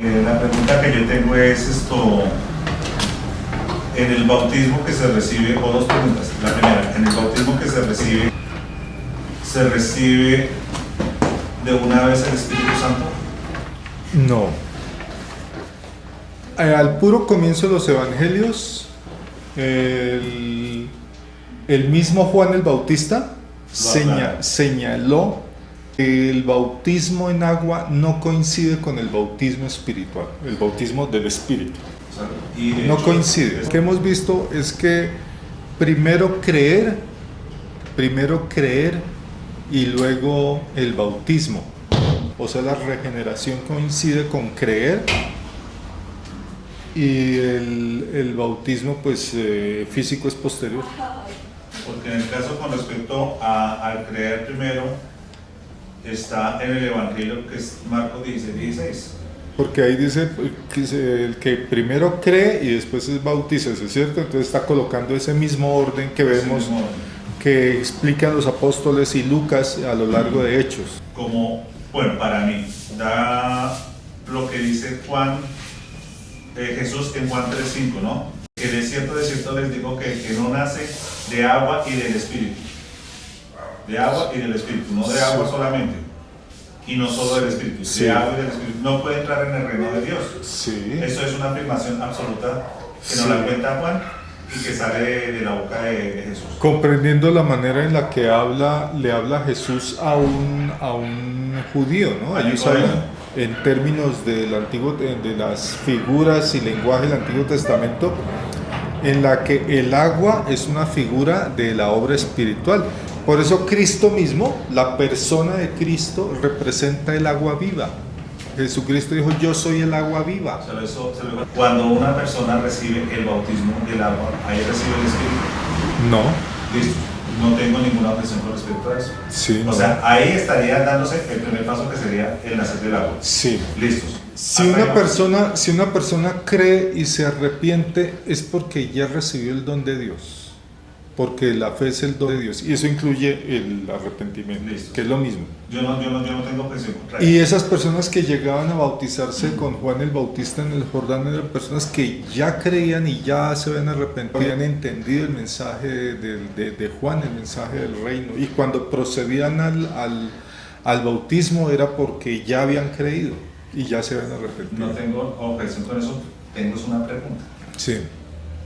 La pregunta que yo tengo es esto, en el bautismo que se recibe, o dos preguntas. La primera, en el bautismo que se recibe de una vez el Espíritu Santo. No. Al puro comienzo de los evangelios, el mismo Juan el Bautista señaló que el bautismo en agua no coincide con el bautismo espiritual, el bautismo del Espíritu. Y de No hecho, coincide. Lo que hemos visto es que primero creer y luego el bautismo. O sea, la regeneración coincide con creer y el bautismo pues físico es posterior. Porque en el caso con respecto al creer primero, está en el Evangelio que es Marcos 16. Porque ahí dice que el que primero cree y después es bautízase, ¿cierto? Entonces está colocando ese mismo orden que vemos que explican los apóstoles y Lucas a lo largo de Hechos. Como, bueno, para mí, da lo que dice Jesús en Juan 3:5, ¿no? Que de cierto les digo que no nace de agua y del Espíritu. De agua y del Espíritu, no de agua solamente. Y no solo del Espíritu, Sí. de agua y del Espíritu. No puede entrar en el reino de Dios. Sí. Eso es una afirmación absoluta que nos Sí. la cuenta Juan y que sale de la boca de Jesús. Comprendiendo la manera en la que le habla Jesús a un judío, ¿no? Ellos hablan en términos del antiguo, de las figuras y lenguaje del Antiguo Testamento, en la que el agua es una figura de la obra espiritual. Por eso Cristo mismo, la persona de Cristo, representa el agua viva. Jesucristo dijo, yo soy el agua viva. Cuando una persona recibe el bautismo del agua, ahí recibe el Espíritu. No. Listo. No tengo ninguna objeción con respecto a eso. Sí, o sea, ahí estaría dándose el primer paso que sería el nacer del agua. Sí. Listos. Si una persona cree y se arrepiente es porque ya recibió el don de Dios. Porque la fe es el don de Dios y eso incluye el arrepentimiento, Listo. que es lo mismo. Yo no tengo objeción contra Y eso. esas personas que llegaban a bautizarse con Juan el Bautista en el Jordán eran personas que ya creían y ya se habían arrepentido, habían entendido el mensaje de Juan, el mensaje del reino. Y cuando procedían al bautismo era porque ya habían creído y ya se habían arrepentido. No tengo objeción con eso, tengo una pregunta. Sí.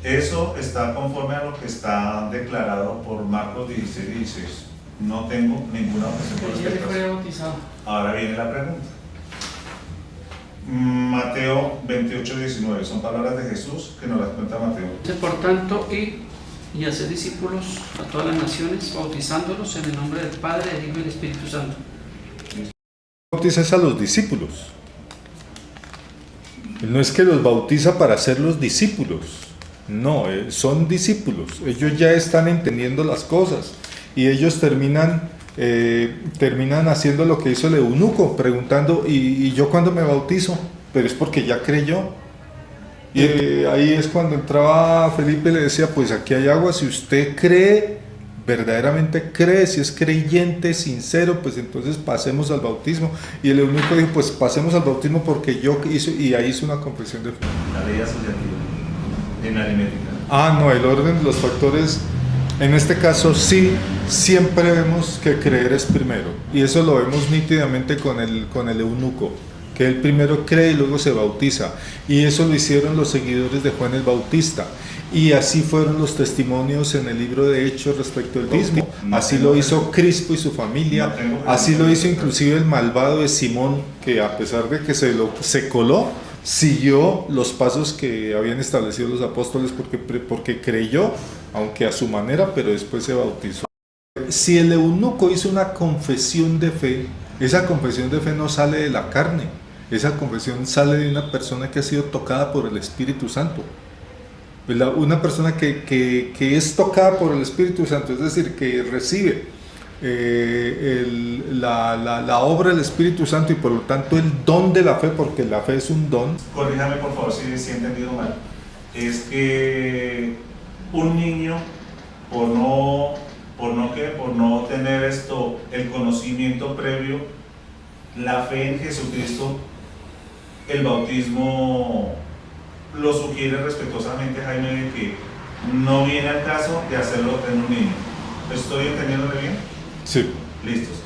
Eso está conforme a lo que está declarado por Marcos 16:16. No tengo ninguna objeción con respecto a eso. Ahora viene la pregunta. Mateo 28:19, son palabras de Jesús que nos las cuenta Mateo. Por tanto, y hacer discípulos a todas las naciones, bautizándolos en el nombre del Padre, del Hijo y del Espíritu Santo. Bautizas a los discípulos. No es que los bautiza para ser los discípulos. No, son discípulos. Ellos ya están entendiendo las cosas y ellos terminan haciendo lo que hizo el eunuco, preguntando, ¿y yo cuándo me bautizo? Pero es porque ya creyó. Y ahí es cuando entraba Felipe y le decía, pues aquí hay agua, si usted cree, verdaderamente cree, si es creyente, sincero, pues entonces pasemos al bautismo. Y el eunuco dijo, pues pasemos al bautismo porque yo hice, y ahí hizo una confesión de fe. La ley asociativa en aritmética. No, el orden de los factores, en este caso sí, siempre vemos que creer es primero. Y eso lo vemos nítidamente con el eunuco, que él primero cree y luego se bautiza. Y eso lo hicieron los seguidores de Juan el Bautista. Y así fueron los testimonios en el libro de Hechos respecto al bautismo. Así lo hizo Crispo y su familia. Así lo hizo inclusive el malvado de Simón, que a pesar de que se coló, siguió los pasos que habían establecido los apóstoles porque creyó, aunque a su manera, pero después se bautizó. Si el eunuco hizo una confesión de fe, esa confesión de fe no sale de la carne, esa confesión sale de una persona que ha sido tocada por el Espíritu Santo. Una persona que es tocada por el Espíritu Santo, es decir, que recibe la obra del Espíritu Santo y por lo tanto el don de la fe, porque la fe es un don. Corríjame por favor si he entendido mal. Es que un niño por no tener el conocimiento previo, la fe en Jesucristo el bautismo lo sugiere respetuosamente Jaime de que no viene al caso de hacerlo en un niño. ¿Estoy entendiéndome bien? Sí. Listos.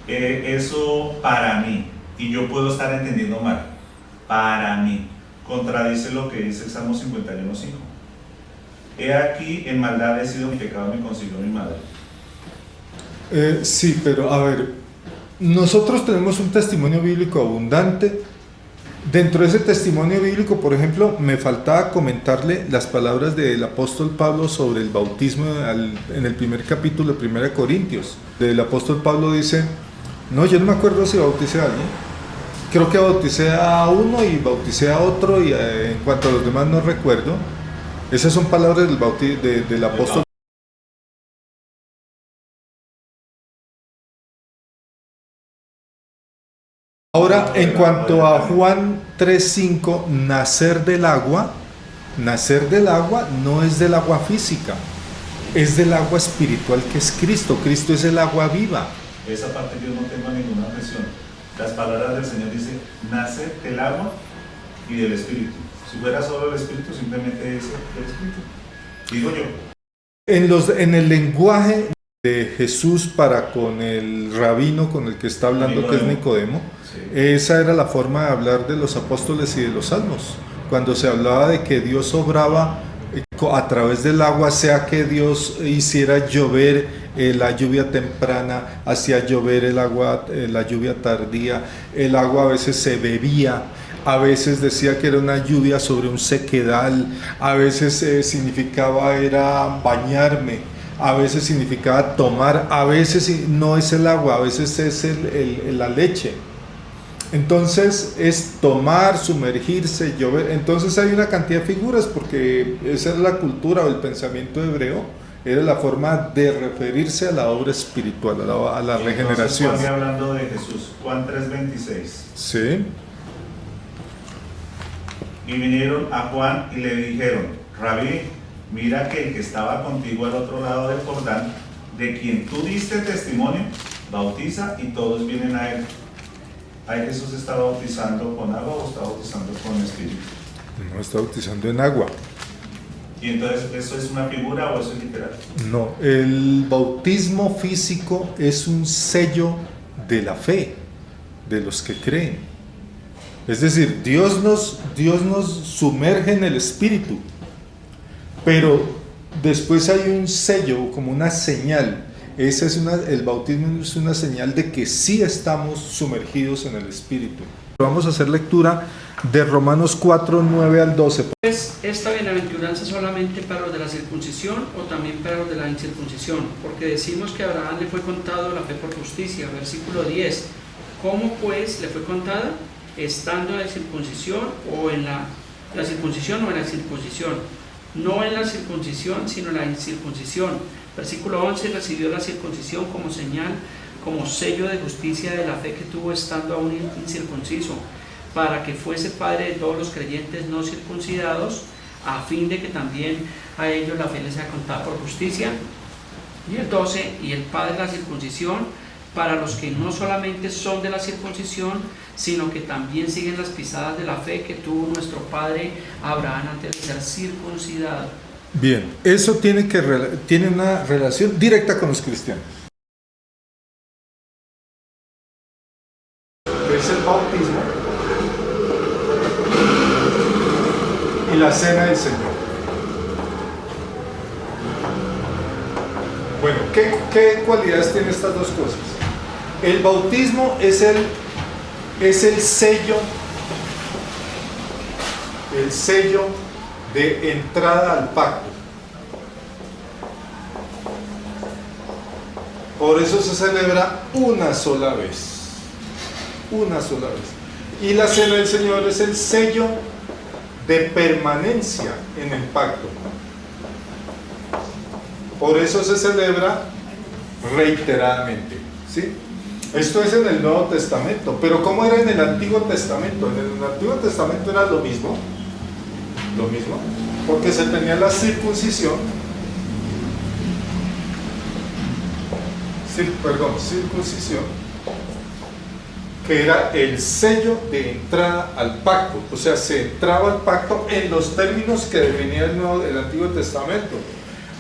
Eso para mí, y yo puedo estar entendiendo mal, para mí, contradice lo que dice el Salmo 51:5. He aquí, en maldad he sido mi pecado, me consiguió mi madre. Sí, pero a ver, nosotros tenemos un testimonio bíblico abundante. Dentro de ese testimonio bíblico, por ejemplo, me faltaba comentarle las palabras del apóstol Pablo sobre el bautismo en el primer capítulo de 1 Corintios. El apóstol Pablo dice, no, yo no me acuerdo si bauticé a alguien, creo que bauticé a uno y bauticé a otro, y en cuanto a los demás no recuerdo. Esas son palabras del apóstol. Ahora, en cuanto a Juan 3:5, nacer del agua no es del agua física, es del agua espiritual que es Cristo. Cristo es el agua viva. Esa parte yo no tengo ninguna objeción. Las palabras del Señor dicen, nace del agua y del Espíritu. Si fuera solo el Espíritu, simplemente dice el Espíritu. Digo yo. En el lenguaje de Jesús para con el rabino con el que está hablando, que es Nicodemo, sí. Esa era la forma de hablar de los apóstoles y de los salmos. Cuando se hablaba de que Dios obraba a través del agua, sea que Dios hiciera llover la lluvia temprana, hacía llover el agua, la lluvia tardía, el agua a veces se bebía, a veces decía que era una lluvia sobre un sequedal, a veces significaba era bañarme, a veces significaba tomar, a veces no es el agua, a veces es la leche. Entonces es tomar, sumergirse, llover. Entonces hay una cantidad de figuras, porque esa es la cultura o el pensamiento hebreo, era la forma de referirse a la obra espiritual, a la regeneración. Entonces, hablando de Jesús, Juan 3:26. Sí. Y vinieron a Juan y le dijeron, Rabí, mira que el que estaba contigo al otro lado del Jordán, de quien tú diste testimonio, bautiza y todos vienen a él. ¿Ahí Jesús está bautizando con agua o está bautizando con espíritu? No, está bautizando en agua. ¿Y entonces eso es una figura o eso es literal? No, el bautismo físico es un sello de la fe, de los que creen. Es decir, Dios nos sumerge en el Espíritu, pero después hay un sello, como una señal. El bautismo es una señal de que sí estamos sumergidos en el Espíritu. Vamos a hacer lectura de Romanos 4:9-12. ¿Es esta bienaventuranza solamente para los de la circuncisión o también para los de la incircuncisión? Porque decimos que a Abraham le fue contado la fe por justicia. Versículo 10. ¿Cómo pues le fue contada? Estando en la circuncisión o en la circuncisión o en la circuncisión. No en la circuncisión, sino en la incircuncisión. Versículo 11. Recibió la circuncisión como señal, como sello de justicia de la fe que tuvo estando aún incircunciso, para que fuese padre de todos los creyentes no circuncidados, a fin de que también a ellos la fe les sea contada por justicia. Y el 12, y el padre de la circuncisión, para los que no solamente son de la circuncisión, sino que también siguen las pisadas de la fe que tuvo nuestro padre Abraham antes de ser circuncidado. Bien, eso tiene una relación directa con los cristianos. Es el bautismo y la cena del Señor. Bueno, ¿qué cualidades tienen estas dos cosas? El bautismo es el sello de entrada al pacto. Por eso se celebra una sola vez. Y la cena del Señor es el sello de permanencia en el pacto. Por eso se celebra reiteradamente, ¿sí? Esto es en el Nuevo Testamento, pero ¿cómo era en el Antiguo Testamento? En el Antiguo Testamento era lo mismo, porque se tenía la circuncisión, que era el sello de entrada al pacto. O sea, se entraba al pacto en los términos que definía el Antiguo Testamento.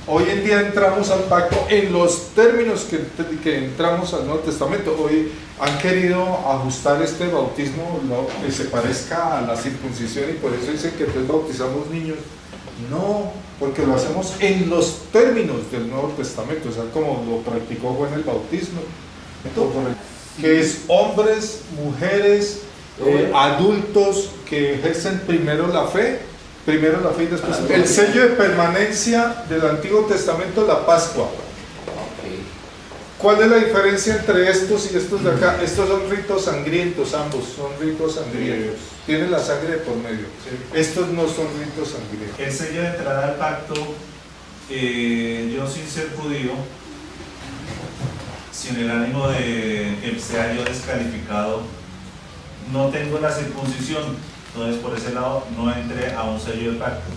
Hoy en día entramos al pacto en los términos que entramos al Nuevo Testamento. Hoy han querido ajustar este bautismo que se parezca a la circuncisión y por eso dicen que entonces bautizamos niños. No, porque lo hacemos en los términos del Nuevo Testamento, o sea, como lo practicó Juan el Bautismo, que es hombres, mujeres, adultos que ejercen primero la fe y después el sello de permanencia del Antiguo Testamento, la Pascua. ¿Cuál es la diferencia entre estos y estos de acá? Estos son ritos sangrientos, ambos son ritos sangrientos. Tienen la sangre de por medio. Estos no son ritos sangrientos. El sello de entrada al pacto, yo sin ser judío, sin el ánimo de que sea yo descalificado, no tengo la circuncisión, entonces por ese lado no entré a un sello de pacto.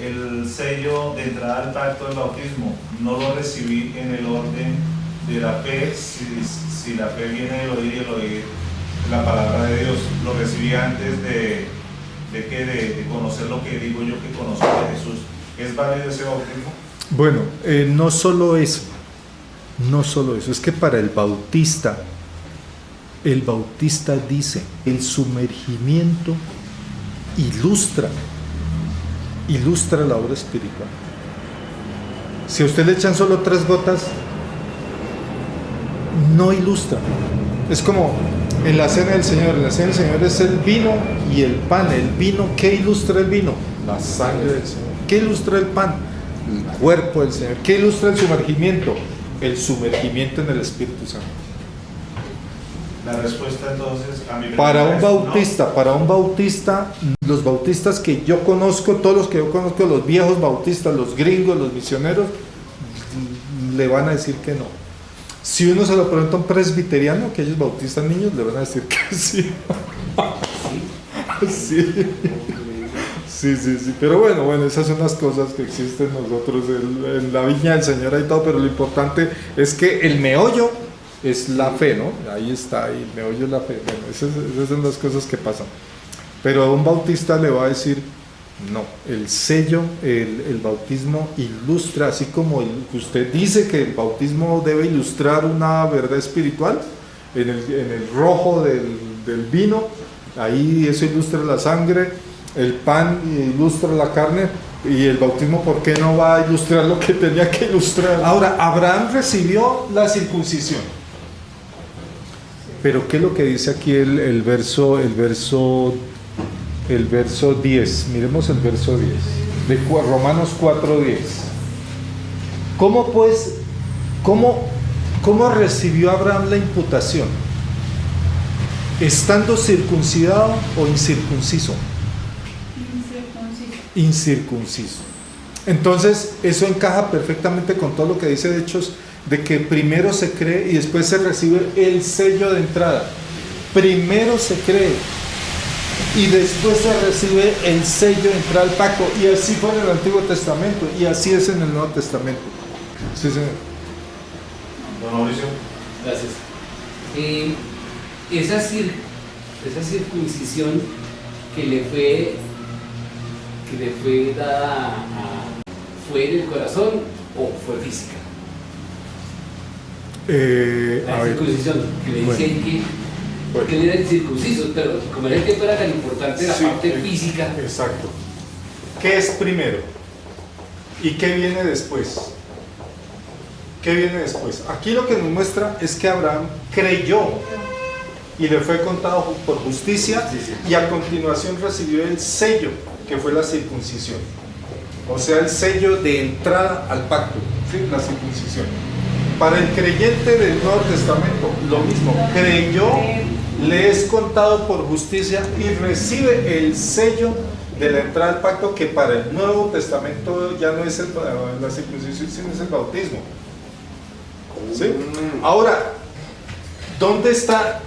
El sello de entrada al pacto del bautismo no lo recibí en el orden de la fe, si la fe viene del oír y el oír la palabra de Dios, lo recibí antes de conocer lo que digo yo que conozco de Jesús. ¿Es válido ese bautismo? Bueno, no solo eso, es que para el bautista dice, el sumergimiento ilustra la obra espiritual. Si a usted le echan solo 3 gotas, no ilustra. Es como en la cena del Señor. En la cena del Señor es el vino y el pan. El vino, ¿qué ilustra el vino? La sangre del Señor. ¿Qué ilustra el pan? El cuerpo del Señor. ¿Qué ilustra el sumergimiento? El sumergimiento en el Espíritu Santo. La respuesta entonces a mi Para un no. bautista, los bautistas que yo conozco, todos los que yo conozco, los viejos bautistas, los gringos, los misioneros, le van a decir que no. Si uno se lo pregunta a un presbiteriano que ellos bautizan niños, le van a decir que sí. Sí. Pero bueno, esas son las cosas que existen nosotros en la viña del Señor y todo, pero lo importante es que el meollo es la fe, ¿no? Ahí está, el meollo es la fe. Bueno, esas son las cosas que pasan. Pero a un bautista le va a decir, no, el sello, el bautismo ilustra, así como usted dice que el bautismo debe ilustrar una verdad espiritual, en el rojo del vino, ahí eso ilustra la sangre, el pan ilustra la carne, y el bautismo, ¿por qué no va a ilustrar lo que tenía que ilustrar? Ahora, Abraham recibió la circuncisión, pero ¿qué es lo que dice aquí el verso 10? Miremos el verso 10 de Romanos 4:10. ¿Cómo recibió Abraham la imputación? ¿Estando circuncidado o incircunciso? Incircunciso. Entonces eso encaja perfectamente con todo lo que dice de Hechos, de que primero se cree y después se recibe el sello de entrada. Primero se cree y después se recibe el sello de entrada al pacto, y así fue en el Antiguo Testamento y así es en el Nuevo Testamento. Sí, señor. Don Mauricio. Gracias. Esa circuncisión que le fue dada ¿fue en el corazón o fue física? La circuncisión, que le dicen que él era el circunciso, pero como era el que fuera tan importante la parte física. Exacto. ¿Qué es primero? ¿Y qué viene después? ¿Qué viene después? Aquí lo que nos muestra es que Abraham creyó y le fue contado por justicia, y a continuación recibió el sello, que fue la circuncisión. O sea, el sello de entrada al pacto, ¿sí? La circuncisión. Para el creyente del Nuevo Testamento, lo mismo, creyó, le es contado por justicia y recibe el sello de la entrada al pacto, que para el Nuevo Testamento ya no es la circuncisión, sino es el bautismo. ¿Sí? Ahora, ¿dónde está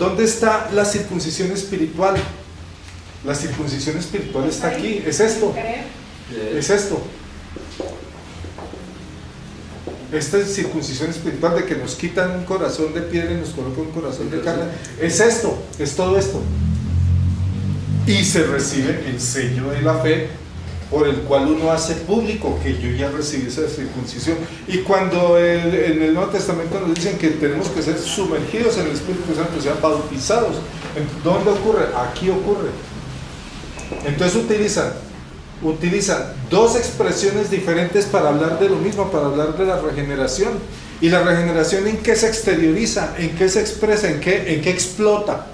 la circuncisión espiritual? La circuncisión espiritual está aquí, es esto. Es esto. esta circuncisión espiritual de que nos quitan un corazón de piedra y nos colocan un corazón de carne, es esto, es todo esto. Y se recibe el sello de la fe, por el cual uno hace público que yo ya recibí esa circuncisión. Y cuando en el Nuevo Testamento nos dicen que tenemos que ser sumergidos en el Espíritu Santo, o sea, bautizados, ¿dónde ocurre? Aquí ocurre. Entonces utilizan dos expresiones diferentes para hablar de lo mismo, para hablar de la regeneración. ¿Y la regeneración en qué se exterioriza? ¿En qué se expresa? ¿En qué explota?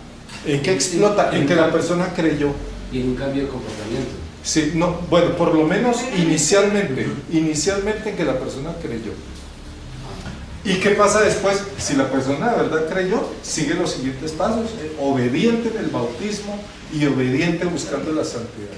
¿En qué explota? En que la persona creyó. Y en un cambio de comportamiento. Sí, no, bueno, por lo menos inicialmente en que la persona creyó. ¿Y qué pasa después? Si la persona de verdad creyó, sigue los siguientes pasos: obediente en el bautismo y obediente buscando la santidad.